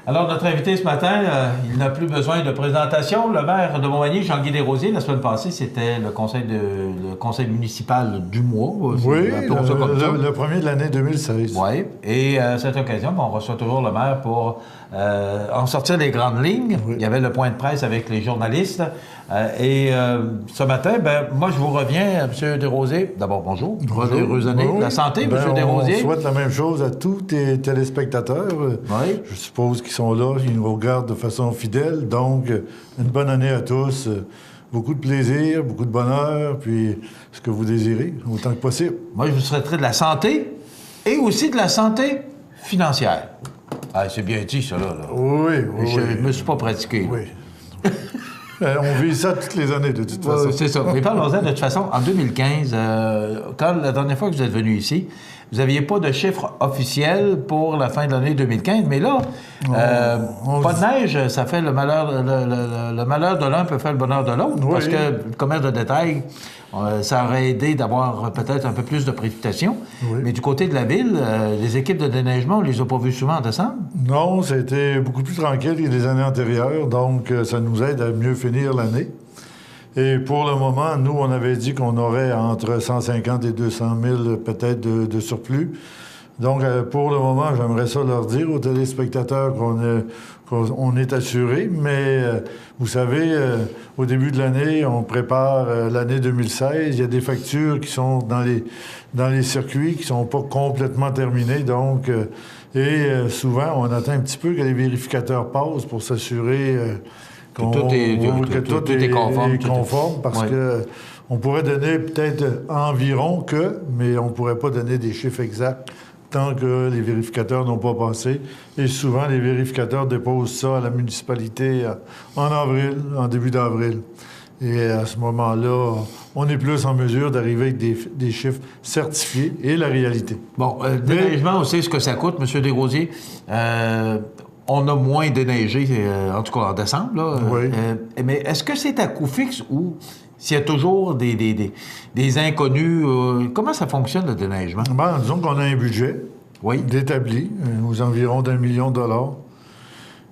Alors, notre invité ce matin, il n'a plus besoin de présentation. Le maire de Montmagny, Jean-Guy Desrosiers, la semaine passée, c'était le conseil municipal du mois. Oui, le premier de l'année 2016. Oui, et à cette occasion, on reçoit toujours le maire pour en sortir les grandes lignes. Oui. Il y avait le point de presse avec les journalistes. Ce matin, moi, je vous reviens, M. Desrosiers. D'abord, bonjour. Heureuse année. Oui. La santé, M. Desrosiers. On souhaite la même chose à tous tes téléspectateurs. Oui. Je suppose qu'ils sont là, ils nous regardent de façon fidèle. Donc, une bonne année à tous. Beaucoup de plaisir, beaucoup de bonheur, puis ce que vous désirez, autant que possible. Moi, je vous souhaiterais de la santé et aussi de la santé financière. Ah, c'est bien dit, ça, là. Oui. Je ne me suis pas pratiqué. Oui. On vit ça toutes les années, de toute façon. C'est ça. Mais parlons-en de toute façon. En 2015, quand la dernière fois que vous êtes venu ici, vous n'aviez pas de chiffre officiel pour la fin de l'année 2015, mais là, pas de neige, ça fait le malheur de l'un peut faire le bonheur de l'autre, parce que le commerce de détail, ça aurait aidé d'avoir peut-être un peu plus de précipitation. Oui. Mais du côté de la ville, les équipes de déneigement, on ne les a pas vues souvent en décembre? Non, ça a été beaucoup plus tranquille que les années antérieures, donc ça nous aide à mieux finir l'année. Et pour le moment, nous, on avait dit qu'on aurait entre 150 et 200 000 peut-être de surplus. Donc, pour le moment, j'aimerais ça leur dire aux téléspectateurs qu'on est assuré, mais vous savez, au début de l'année, on prépare l'année 2016. Il y a des factures qui sont dans les circuits qui sont pas complètement terminées, donc... souvent, on attend un petit peu que les vérificateurs passent pour s'assurer... que tout est conforme. Parce que on pourrait donner peut-être environ mais on ne pourrait pas donner des chiffres exacts tant que les vérificateurs n'ont pas passé. Et souvent, les vérificateurs déposent ça à la municipalité en début d'avril. Et à ce moment-là, on est plus en mesure d'arriver avec des chiffres certifiés et la réalité. Bon, déneigement, on sait ce que ça coûte, M. Desrosiers. On a moins déneigé, en tout cas en décembre. Là. Oui. Mais est-ce que c'est à coût fixe ou s'il y a toujours des inconnus? Comment ça fonctionne, le déneigement? Disons qu'on a un budget d'établi, aux environs d'1 million de dollars.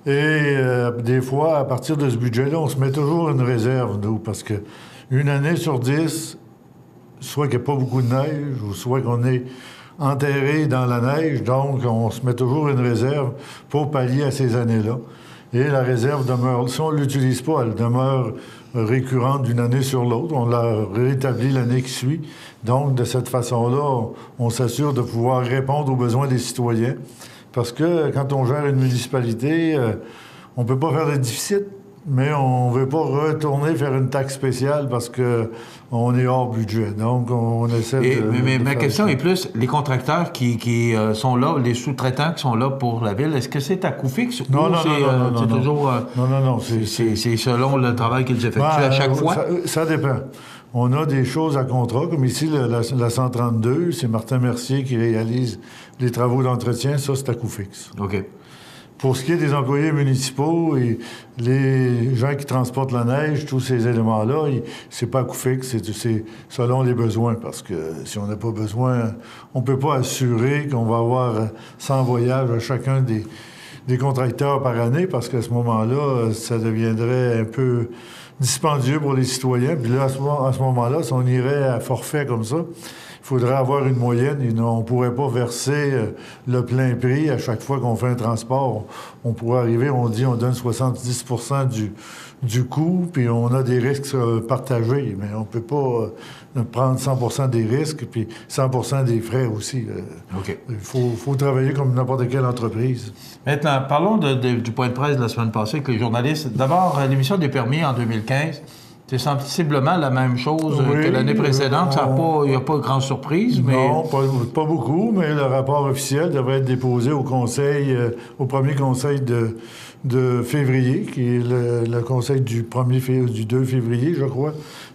Et des fois, à partir de ce budget-là, on se met toujours une réserve, nous, parce que une année sur 10, soit qu'il n'y a pas beaucoup de neige, ou soit qu'on est enterré dans la neige, donc on se met toujours une réserve pour pallier à ces années-là. Et la réserve demeure, si on ne l'utilise pas, elle demeure récurrente d'une année sur l'autre. On la rétablit l'année qui suit. Donc, de cette façon-là, on s'assure de pouvoir répondre aux besoins des citoyens. Parce que quand on gère une municipalité, on ne peut pas faire de déficit, mais on ne veut pas retourner faire une taxe spéciale parce qu'on est hors budget. Donc, on essaie Mais ma question est plus, les contracteurs qui sont là, les sous-traitants qui sont là pour la ville, est-ce que c'est à coût fixe? Non. C'est selon le travail qu'ils effectuent à chaque fois? Ça dépend. On a des choses à contrat, comme ici, la 132, c'est Martin Mercier qui réalise les travaux d'entretien. Ça, c'est à coût fixe. OK. Pour ce qui est des employés municipaux et les gens qui transportent la neige, tous ces éléments-là, c'est pas à coût fixe, c'est selon les besoins, parce que si on n'a pas besoin, on peut pas assurer qu'on va avoir 100 voyages à chacun des contracteurs par année, parce qu'à ce moment-là, ça deviendrait un peu dispendieux pour les citoyens. Puis là, à ce moment-là, si on irait à forfait comme ça, il faudrait avoir une moyenne. On ne pourrait pas verser le plein prix à chaque fois qu'on fait un transport. On pourrait arriver, on donne 70 % du coût, puis on a des risques partagés. Mais on ne peut pas prendre 100 % des risques, puis 100 % des frais aussi. OK. Il faut travailler comme n'importe quelle entreprise. Maintenant, parlons du point de presse de la semaine passée avec les journalistes. D'abord, l'émission des permis en 2015. C'est sensiblement la même chose que l'année précédente. Il n'y a pas de grande surprise, mais... Non, pas beaucoup, mais le rapport officiel devrait être déposé au premier conseil de février, qui est le conseil du 2 février, je crois.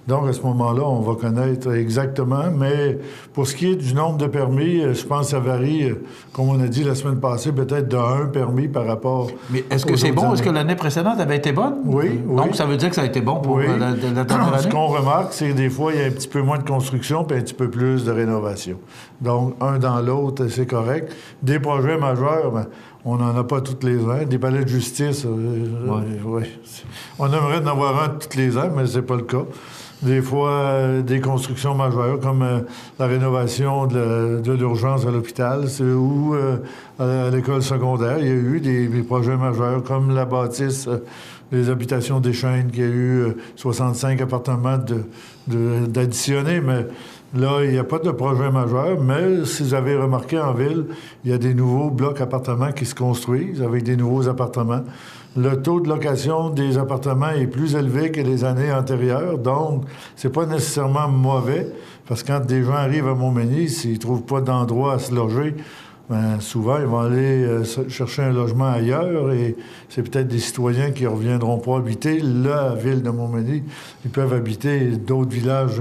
Donc, à ce moment-là, on va connaître exactement. Mais pour ce qui est du nombre de permis, je pense que ça varie, comme on a dit la semaine passée, peut-être de 1 permis par rapport... Mais est-ce que c'est bon? Est-ce que l'année précédente avait été bonne? Oui. Donc, ça veut dire que ça a été bon pour de la dernière année? Ce qu'on remarque, c'est que des fois, il y a un petit peu moins de construction puis un petit peu plus de rénovation. Donc, un dans l'autre, c'est correct. Des projets majeurs, ben, on n'en a pas tous les ans. Des palais de justice, ouais. On aimerait en avoir un tous les ans, mais c'est pas le cas. Des fois, des constructions majeures, comme la rénovation de l'urgence à l'hôpital, ou à l'école secondaire. Il y a eu des projets majeurs, comme la bâtisse des habitations des Chênes, qui a eu 65 appartements d'additionnés, mais là, il n'y a pas de projet majeur. Mais si vous avez remarqué, en ville, il y a des nouveaux blocs appartements qui se construisent avec des nouveaux appartements. Le taux de location des appartements est plus élevé que les années antérieures, donc c'est pas nécessairement mauvais, parce que quand des gens arrivent à Montmagny, s'ils trouvent pas d'endroit à se loger, bien, souvent, ils vont aller chercher un logement ailleurs, et c'est peut-être des citoyens qui ne reviendront pas habiter la ville de Montmagny. Ils peuvent habiter d'autres villages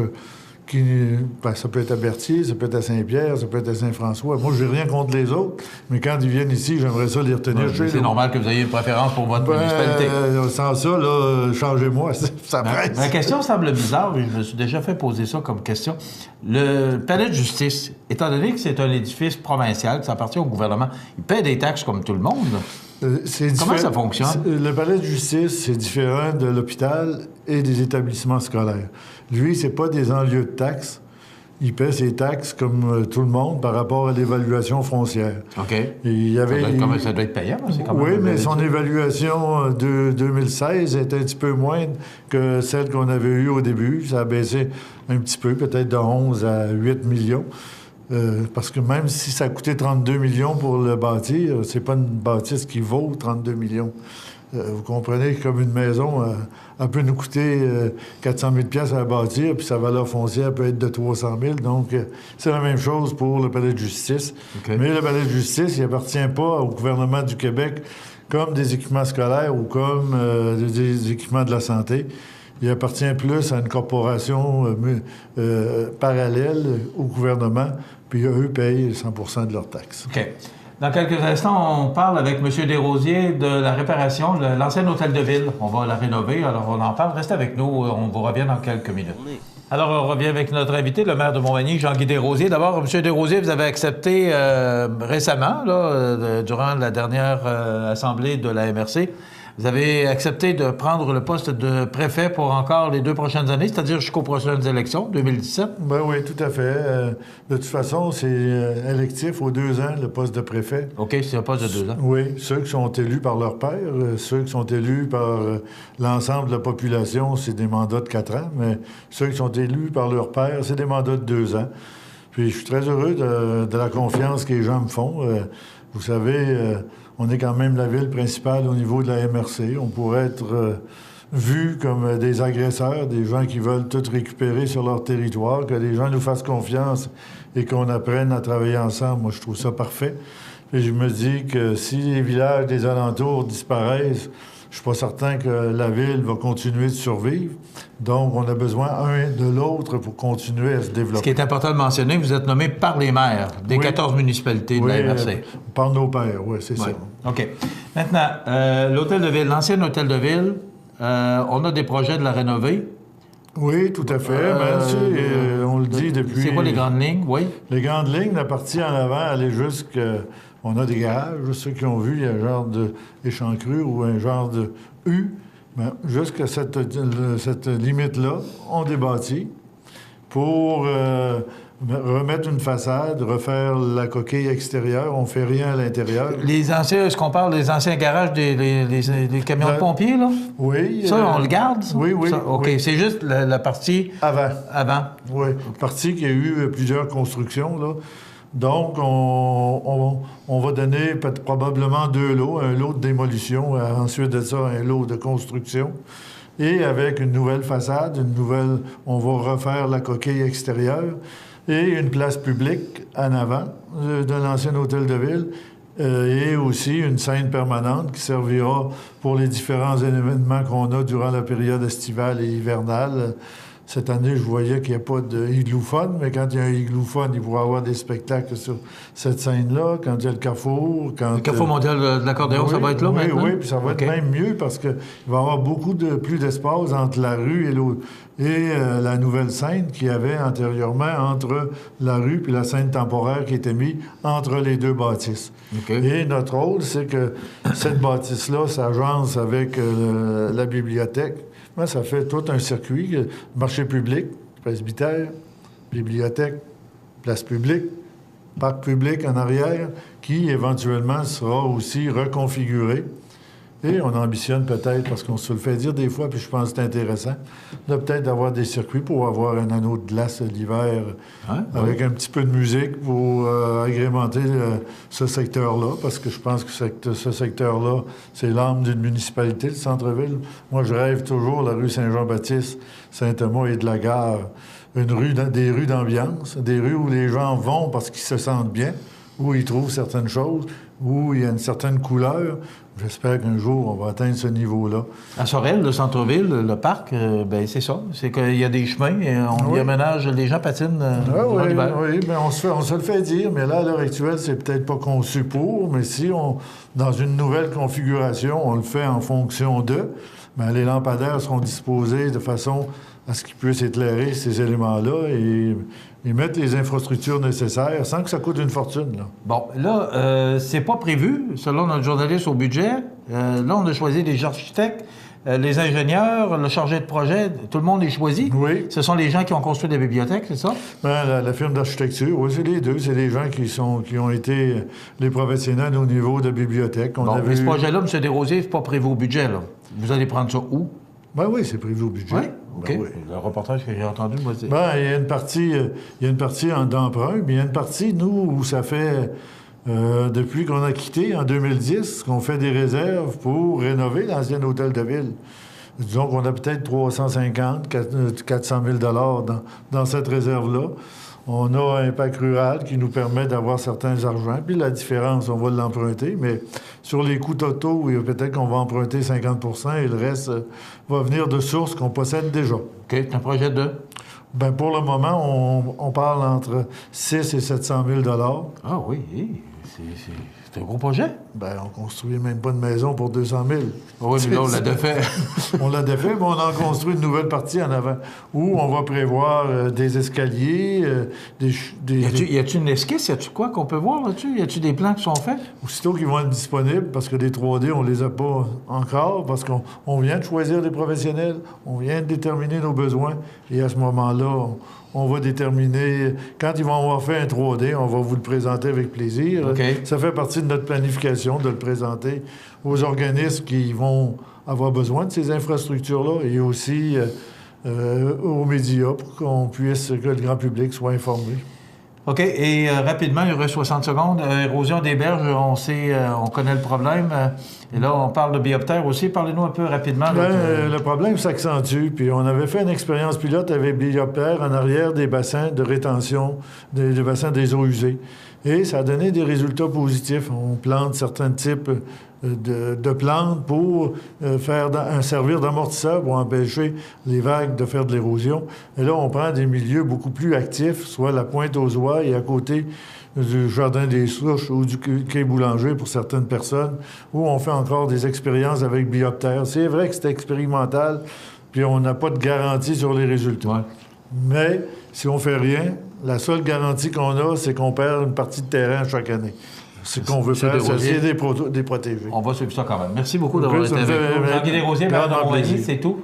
ça peut être à Berthier, ça peut être à Saint-Pierre, ça peut être à Saint-François. Moi, j'ai rien contre les autres, mais quand ils viennent ici, j'aimerais ça les retenir chez nous. C'est normal que vous ayez une préférence pour votre municipalité. Sans ça, là, changez-moi, ça presse. La question semble bizarre, je me suis déjà fait poser ça comme question. Le palais de justice, étant donné que c'est un édifice provincial, que ça appartient au gouvernement, il paie des taxes comme tout le monde. Comment ça fonctionne? Le palais de justice, c'est différent de l'hôpital et des établissements scolaires. Lui, c'est pas des enlieux de taxes. Il paie ses taxes comme tout le monde par rapport à l'évaluation foncière. OK. Ça doit être payant, c'est quand même. Oui, mais son évaluation de 2016 est un petit peu moindre que celle qu'on avait eue au début. Ça a baissé un petit peu, peut-être de 11 à 8 millions. Parce que même si ça a coûté 32 millions pour le bâtir, c'est pas une bâtisse qui vaut 32 millions. Vous comprenez que comme une maison, elle peut nous coûter 400 000 à bâtir, puis sa valeur foncière peut être de 300 000. Donc, c'est la même chose pour le palais de justice. Okay. Mais le palais de justice, il appartient pas au gouvernement du Québec comme des équipements scolaires ou comme des équipements de la santé. Il appartient plus à une corporation parallèle au gouvernement, puis eux payent 100 de leurs taxes. OK. Dans quelques instants, on parle avec M. Desrosiers de la réparation de l'ancien hôtel de ville. On va la rénover, alors on en parle. Restez avec nous, on vous revient dans quelques minutes. Alors, on revient avec notre invité, le maire de Montmagny, Jean-Guy Desrosiers. D'abord, M. Desrosiers, vous avez accepté récemment, durant la dernière assemblée de la MRC, vous avez accepté de prendre le poste de préfet pour encore les 2 prochaines années, c'est-à-dire jusqu'aux prochaines élections, 2017? Ben oui, tout à fait. De toute façon, c'est électif aux 2 ans, le poste de préfet. OK, c'est un poste de 2 ans. Oui, ceux qui sont élus par leur père, ceux qui sont élus par l'ensemble de la population, c'est des mandats de 4 ans, mais ceux qui sont élus par leur père, c'est des mandats de 2 ans. Puis je suis très heureux de la confiance que les gens me font. Vous savez... on est quand même la ville principale au niveau de la MRC. On pourrait être vu comme des agresseurs, des gens qui veulent tout récupérer sur leur territoire, que les gens nous fassent confiance et qu'on apprenne à travailler ensemble. Moi, je trouve ça parfait. Et je me dis que si les villages des alentours disparaissent, je suis pas certain que la ville va continuer de survivre. Donc, on a besoin un de l'autre pour continuer à se développer. Ce qui est important de mentionner, vous êtes nommé par les maires des 14 municipalités de la MRC. Par nos pairs, oui, c'est ça. OK. Maintenant, l'hôtel de ville, l'ancien hôtel de ville, on a des projets de la rénover. Oui, tout à fait. On le dit depuis... C'est quoi les grandes lignes, oui? Les grandes lignes, la partie en avant, aller jusqu'à... On a des garages, ceux qui ont vu, il y a un genre d'échancrure ou un genre de U. Bien, jusqu'à cette limite-là, on débâtit pour remettre une façade, refaire la coquille extérieure. On fait rien à l'intérieur. Les anciens, est-ce qu'on parle des anciens garages des camions de pompiers, là? Oui. Ça, on le garde? Ça? Oui, oui. Ça, OK, oui. C'est juste la partie... Avant. Oui, partie qui a eu plusieurs constructions, là. Donc, on va donner probablement 2 lots, un lot de démolition, ensuite de ça, un lot de construction. Et avec une nouvelle façade, on va refaire la coquille extérieure et une place publique en avant de l'ancien hôtel de ville et aussi une scène permanente qui servira pour les différents événements qu'on a durant la période estivale et hivernale. Cette année, je voyais qu'il n'y a pas de Igloo Fun, mais quand il y a un Igloo Fun, il pourra y avoir des spectacles sur cette scène-là. Quand il y a le Carrefour... Le Carrefour mondial de l'accordéon, ça va être là maintenant? Oui, puis ça va être même mieux parce qu'il va y avoir beaucoup plus d'espace entre la rue et la nouvelle scène qu'il y avait antérieurement entre la rue puis la scène temporaire qui était mise entre les deux bâtisses. Et notre rôle, c'est que cette bâtisse-là s'agence avec la bibliothèque. Moi, ça fait tout un circuit, marché public, presbytère, bibliothèque, place publique, parc public en arrière, qui éventuellement sera aussi reconfiguré. Et on ambitionne peut-être, parce qu'on se le fait dire des fois, puis je pense que c'est intéressant, de peut-être avoir des circuits pour avoir un anneau de glace l'hiver avec un petit peu de musique pour agrémenter ce secteur-là, parce que je pense que ce secteur-là, c'est l'âme d'une municipalité, le centre-ville. Moi, je rêve toujours la rue Saint-Jean-Baptiste, Saint-Thomas et de la Gare, des rues d'ambiance, des rues où les gens vont parce qu'ils se sentent bien, où ils trouvent certaines choses, où il y a une certaine couleur. J'espère qu'un jour, on va atteindre ce niveau-là. À Sorel, le centre-ville, le parc, ben c'est ça. C'est qu'il y a des chemins et on y aménage. Les gens patinent durant l'hiver. Oui, mais on se le fait dire. Mais là, à l'heure actuelle, c'est peut-être pas conçu pour. Mais si dans une nouvelle configuration, on le fait en fonction d'eux, bien, les lampadaires seront disposés de façon à ce qu'ils puissent éclairer ces éléments-là et mettre les infrastructures nécessaires sans que ça coûte une fortune. Là. Bon, là, c'est pas prévu, selon notre journaliste au budget. Là, on a choisi les architectes, les ingénieurs, le chargé de projet, tout le monde est choisi. Oui. Ce sont les gens qui ont construit des bibliothèques, c'est ça? Bien, la firme d'architecture, oui, c'est les deux. C'est les gens qui ont été les professionnels au niveau de bibliothèque. Mais ce projet-là, M. Desrosiers, c'est pas prévu au budget, là. Vous allez prendre ça où? Ben oui, c'est prévu au budget. Oui? OK. Ben oui. Le reportage que j'ai entendu, moi, c'est... Ben, il y a une partie d'emprunt, mais il y a une partie, nous, où ça fait, depuis qu'on a quitté en 2010, qu'on fait des réserves pour rénover l'ancien hôtel de ville. Disons qu'on a peut-être 350, 400 000 dans cette réserve-là. On a un Impact rural qui nous permet d'avoir certains argents. Puis la différence, on va l'emprunter. Mais sur les coûts totaux, peut-être qu'on va emprunter 50 et le reste va venir de sources qu'on possède déjà. OK. C'est un projet de? Bien, pour le moment, on parle entre 6 et 700 000 Ah oui, c'est un gros projet. Bien, on construit même pas une maison pour 200 000. Oui, mais là, on l'a défait. On l'a défait, mais on en construit une nouvelle partie en avant, où on va prévoir des escaliers, Y a-t-il une esquisse? Y a-t-il quoi qu'on peut voir là-dessus? Y a-t-il des plans qui sont faits? Aussitôt qu'ils vont être disponibles, parce que les 3D, on les a pas encore, parce qu'on vient de choisir des professionnels, on vient de déterminer nos besoins, et à ce moment-là, on va déterminer... Quand ils vont avoir fait un 3D, on va vous le présenter avec plaisir. Okay. Ça fait partie de notre planification de le présenter aux organismes qui vont avoir besoin de ces infrastructures-là et aussi aux médias pour que le grand public soit informé. OK. Et rapidement, il reste 60 secondes. Érosion des berges, on connaît le problème. Et là, on parle de bioptère aussi. Parlez-nous un peu rapidement. Le problème s'accentue. Puis on avait fait une expérience pilote avec bioptère en arrière des bassins de rétention, des bassins des eaux usées. Et ça a donné des résultats positifs. On plante certains types de plantes pour servir d'amortisseur pour empêcher les vagues de faire de l'érosion. Et là, on prend des milieux beaucoup plus actifs, soit la Pointe-aux-Oies et à côté du Jardin des Souches ou du Quai Boulanger pour certaines personnes, où on fait encore des expériences avec bioptère. C'est vrai que c'est expérimental, puis on n'a pas de garantie sur les résultats. Ouais. Mais si on fait rien, la seule garantie qu'on a, c'est qu'on perd une partie de terrain chaque année. Ce qu'on veut faire, c'est des protéger. On va suivre ça quand même. Merci beaucoup d'avoir été avec nous. Jean-Guy Desrosiers, maire de Montmagny, c'est tout.